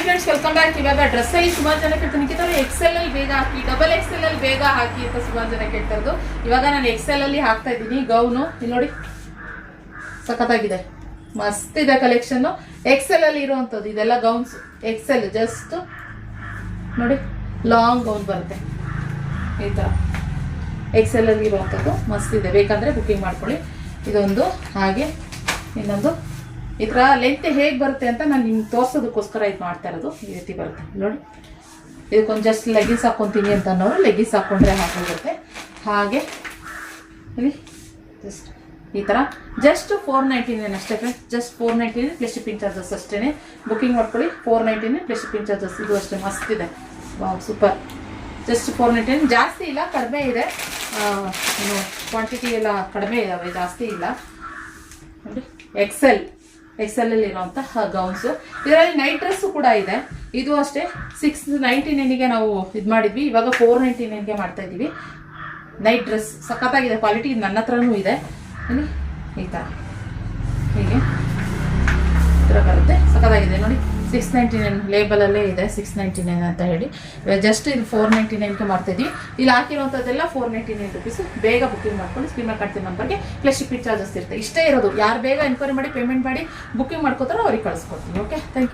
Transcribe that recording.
Friends, welcome back. ಇವಾಗ dress ಅಲ್ಲಿ ಸುಮಾರು ಜನ ಕೇಳ್ತಾರೆ, ನಿಖಿತಾ ಎಕ್ಸೆಲ್ ಅಲ್ಲಿ ಬೇಗ ಹಾಕಿ, ಡಬಲ್ ಎಕ್ಸೆಲ್ ಅಲ್ಲಿ ಬೇಗ ಹಾಕಿ ಅಂತ ಸುಮಾರು ಜನ ಕೇಳ್ತಾ ಇರೋದು. ಇವಾಗ ನಾನು ಎಕ್ಸೆಲ್ ಅಲ್ಲಿ ಹಾಕ್ತಾ ಇದ್ದೀನಿ ಗೌನು. ಇಲ್ಲಿ ನೋಡಿ, ಸಖತ್ತಾಗಿದೆ, ಮಸ್ತ್ ಇದೆ ಕಲೆಕ್ಷನ್. ಎಕ್ಸೆಲ್ ಅಲ್ಲಿ ಇರುವಂತದ್ದು ಇದೆಲ್ಲ ಗೌನ್ಸ್. ಎಕ್ಸೆಲ್ ಜಸ್ಟ್ ನೋಡಿ, ಲಾಂಗ್ ಗೌನ್ ಬರುತ್ತೆ ಈ ತರ. ಎಕ್ಸೆಲ್ ಅಲ್ಲಿ ಇರುವಂತದ್ದು ಮಸ್ತ್ ಇದೆ, ಬೇಕಂದ್ರೆ ಬುಕಿಂಗ್ ಮಾಡ್ಕೊಳ್ಳಿ. ಇದೊಂದು, ಹಾಗೆ ಇನ್ನೊಂದು ಈ ಥರ ಲೆಂತ್ ಹೇಗೆ ಬರುತ್ತೆ ಅಂತ ನಾನು ನಿಮ್ಗೆ ತೋರಿಸೋದಕ್ಕೋಸ್ಕರ ಇದು ಮಾಡ್ತಾ ಇರೋದು. ಈ ರೀತಿ ಬರುತ್ತೆ ನೋಡಿ. ಇದಕ್ಕೊಂದು ಜಸ್ಟ್ ಲೆಗ್ಗಿನ್ಸ್ ಹಾಕ್ಕೊತೀನಿ ಅಂತ ಅನ್ನೋರು ಲೆಗ್ಗಿನ್ಸ್ ಹಾಕ್ಕೊಂಡ್ರೆ ಹಾಕೋಗುತ್ತೆ. ಹಾಗೆ ಇಲ್ಲಿ ಜಸ್ಟ್ ಈ ಥರ ಜಸ್ಟ್ 499 ಅಷ್ಟೇ friends. Just 499 plus shipping charges ಅಷ್ಟೇ. ಬುಕಿಂಗ್ ಮಾಡ್ಕೊಳ್ಳಿ. 499 ಪ್ಲಸ್ ಶಿಪ್ಪಿಂಗ್ ಚಾರ್ಜಸ್. ಇದು ಅಷ್ಟೇ ಮಸ್ತ್ ಇದೆ, ವಾವ್ ಸೂಪರ್. ಜಸ್ಟ್ 499, ಜಾಸ್ತಿ ಇಲ್ಲ, ಕಡಿಮೆ ಇದೆ. ಕ್ವಾಂಟಿಟಿ ಎಲ್ಲ ಕಡಿಮೆ ಇದಾವೆ, ಜಾಸ್ತಿ ಇಲ್ಲ ನೋಡಿ. ಎಕ್ಸೆಲ್ ಅಲ್ಲಿ ಇರುವಂತಹ ಗೌನ್ಸು. ಇದರಲ್ಲಿ ನೈಟ್ ಡ್ರೆಸ್ಸು ಕೂಡ ಇದೆ. ಇದು ಅಷ್ಟೇ 699ಗೆ ನಾವು ಇದು ಮಾಡಿದ್ವಿ, ಇವಾಗ 499ಗೆ ಮಾಡ್ತಾ ಇದ್ದೀವಿ. ನೈಟ್ ಡ್ರೆಸ್ ಸಖತ್ತಾಗಿದೆ, ಕ್ವಾಲಿಟಿ ನನ್ನ ಹತ್ರನೂ ಇದೆ. ಈ ಥರ ಹೀಗೆ ಈ ಥರ ಬರುತ್ತೆ, ಸಖತ್ತಾಗಿದೆ ನೋಡಿ. 699 ಲೇಬಲಲ್ಲೇ ಇದೆ 699 ಅಂತ ಹೇಳಿ. ಜಸ್ಟ್ ಇದು 499ಗೆ ಮಾಡ್ತಾಯಿದ್ದೀವಿ. ಇಲ್ಲಿ ಹಾಕಿರುವಂಥದ್ದೆಲ್ಲ 499 ರುಪೀಸು. ಬೇಗ ಬುಕಿಂಗ್ ಮಾಡ್ಕೊಂಡು ಸ್ಕ್ರೀನ್ ಮೇಲೆ ಕಾಣ್ತಿದ್ದ ನಂಬರ್ಗೆ ಪ್ಲಸ್ ಶಿಪ್ಪಿಂಗ್ ಚಾರ್ಜಸ್ ಇರುತ್ತೆ. ಇಷ್ಟೇ ಇರೋದು. ಯಾರು ಬೇಗ ಎನ್ಕ್ವೈರಿ ಮಾಡಿ ಪೇಮೆಂಟ್ ಮಾಡಿ ಬುಕಿಂಗ್ ಮಾಡ್ಕೋತಾರೋ ಅವ್ರಿಗೆ ಕಳಿಸ್ಕೊಡ್ತೀನಿ. Okay, thank you.